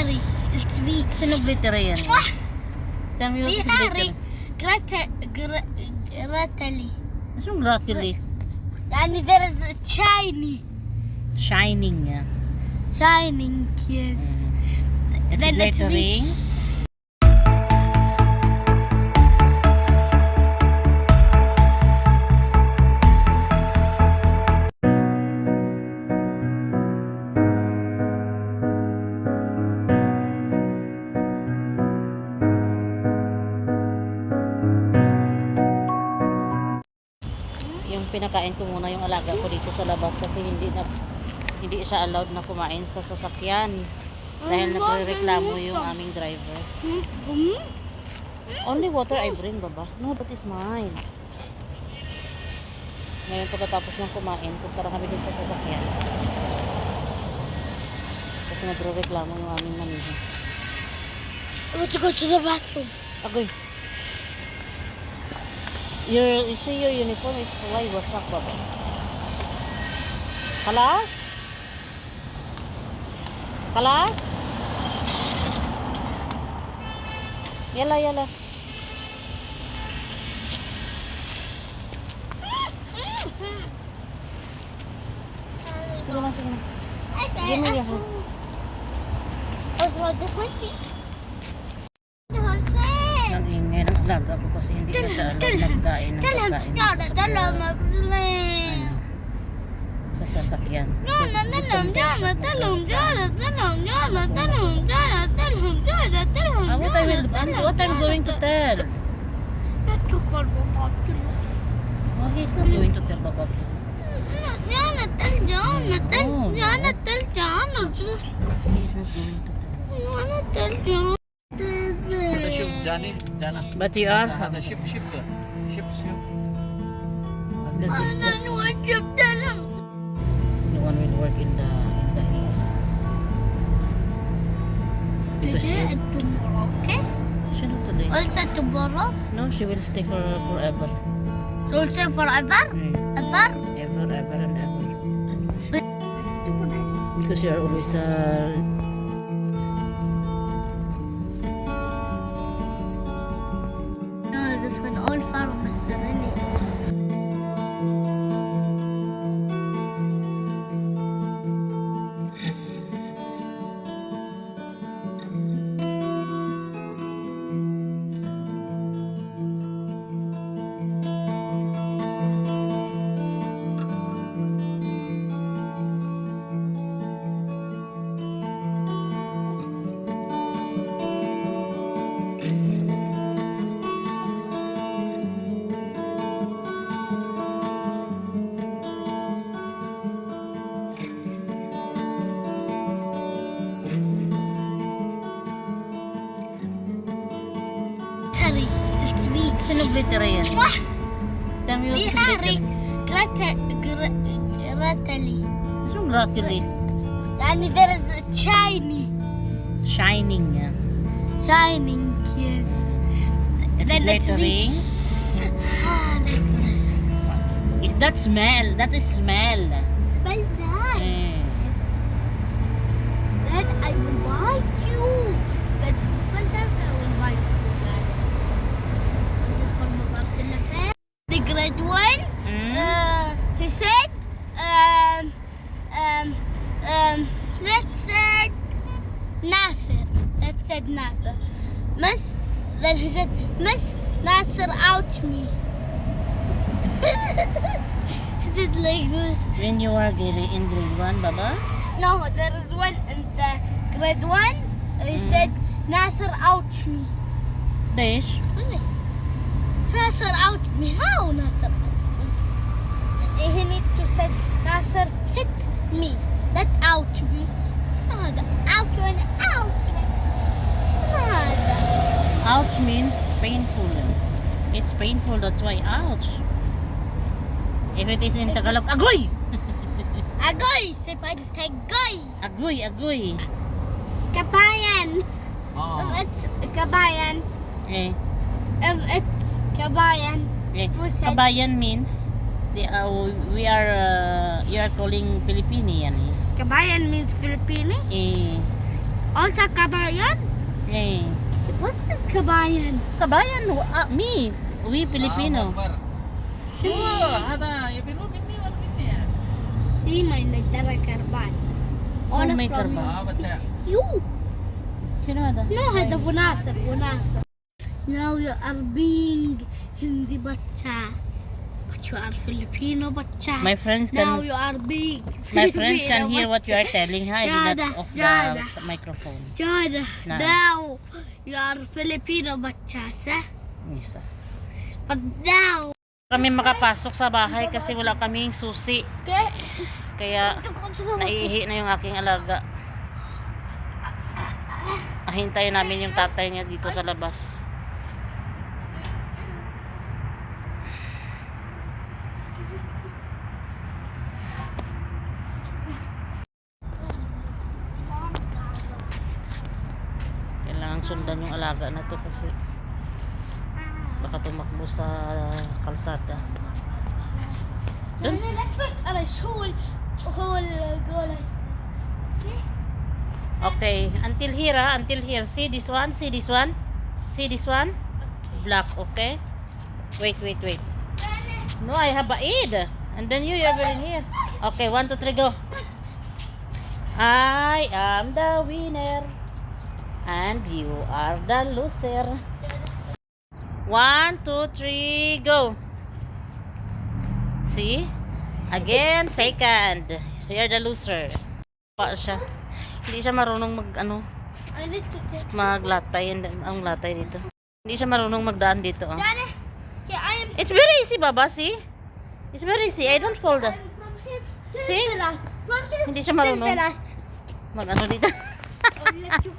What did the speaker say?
Harry. It's me. Sino glitter yan? Tell me Me what's Harry. glitter. Gratali. Sino gratili? Yani there is a shiny. Shining niya. Shining, yes. It's Then it's glittering. Yung pinakain ko muna yung alaga ko dito sa labas kasi hindi siya allowed na kumain sa sasakyan dahil nagrereklamo yung aming driver. Only water I bring, baba. No, that is mine. Ngayon pagkatapos ng kumain, punta na kami dun sa sasakyan kasi nagrereklamo yung aming nanisa. I want to go to the bathroom. Agoy. You see your uniform is why wasak, baba. Kalas? Kalas? Yala, yala. Sige na, sige na. Give me your hands. Ang ingay ng alaga ko kasi hindi na siya alam magkain ng pagkain dito sa sasakyan. What I'm going to tell? Oh, he's not going to tell Baba. He's not going to tell. The ship, Jana. But you are. The ship. The one will work in the because Tomorrow, okay? she not today. Also tomorrow? No, she will stay forever. Also forever? Ever? Ever and ever. Because you are always No, this one all farmers really. Harry, it's me. sino glitter yan? Tell me Me what's Harry. glitter. Gratali. Sino gratili? Yani there is a shiny. Shining niya. Shining, yes. It's Then it's glittering. Like this. Is that smell? That is smell. Smell that. Eh. Then I will bite you. That's smell that I will bite you. Is it from above the left? The grade one. He said, let's say Nasser. Let's say Nasser. Then he said, Miss Nasser, out me. He said like this. When you are in grade 1, Baba? No, there is one in the grade one. He said, Nasser, out me. Dish? Really? Nasser, out me. How Nasser? He need to say, Nasser, hit me. That out me. The out and out. Ouch means painful. It's painful, that's why ouch. If it is in Tagalog, agoy! Agoy! Si Pagtagoy! Agoy, agoy. Kabayan! Oh. It's kabayan. Eh, It's kabayan. eh. Who said- Kabayan means you are calling Filipino yan eh. Kabayan means Filipino. Eh, Also kabayan? Eh, What is kabayan? kabayan, me. We Filipino. Oh, هذا يبينه مني ولا مني يعني. See my nagdara karban. Oh, All may from karban. بس you. Sino ada? No, هذا bunasir. Now you are being Hindi bacha. But you are Filipino bacha. My friends Now can you are being my friends can hear what you are bacha. telling. I do Jada, not off Jada. the microphone. Jada, Nah. now you are Filipino bacha, sir. Isa. But now, Kami makapasok sa bahay kasi wala kaming susi. okay? Kaya naiihi na yung aking alaga. Hintayin namin yung tatay niya dito sa labas. Kailangan sundan yung alaga na to kasi baka tumakbo sa kalsada. Dun. Let's wait and I whole go like. Okay, until here, until here. See this one, see this one, see this one. Black, okay? Wait. No, I have a aid. And then you are in here. Okay, 1, 2, 3, go. I am the winner. And you are the loser. 1, 2, 3, go. See? Again, second. You're the loser. Pa siya. Hindi siya marunong I need to get. maglatay ang latay dito. Hindi siya marunong magdaan dito. Oh. Johnny, yeah, I am. It's very easy, Baba, see? It's very easy. I don't fall down. From here till See? the last. From here Hindi siya till marunong the last. mag dito. I'll let you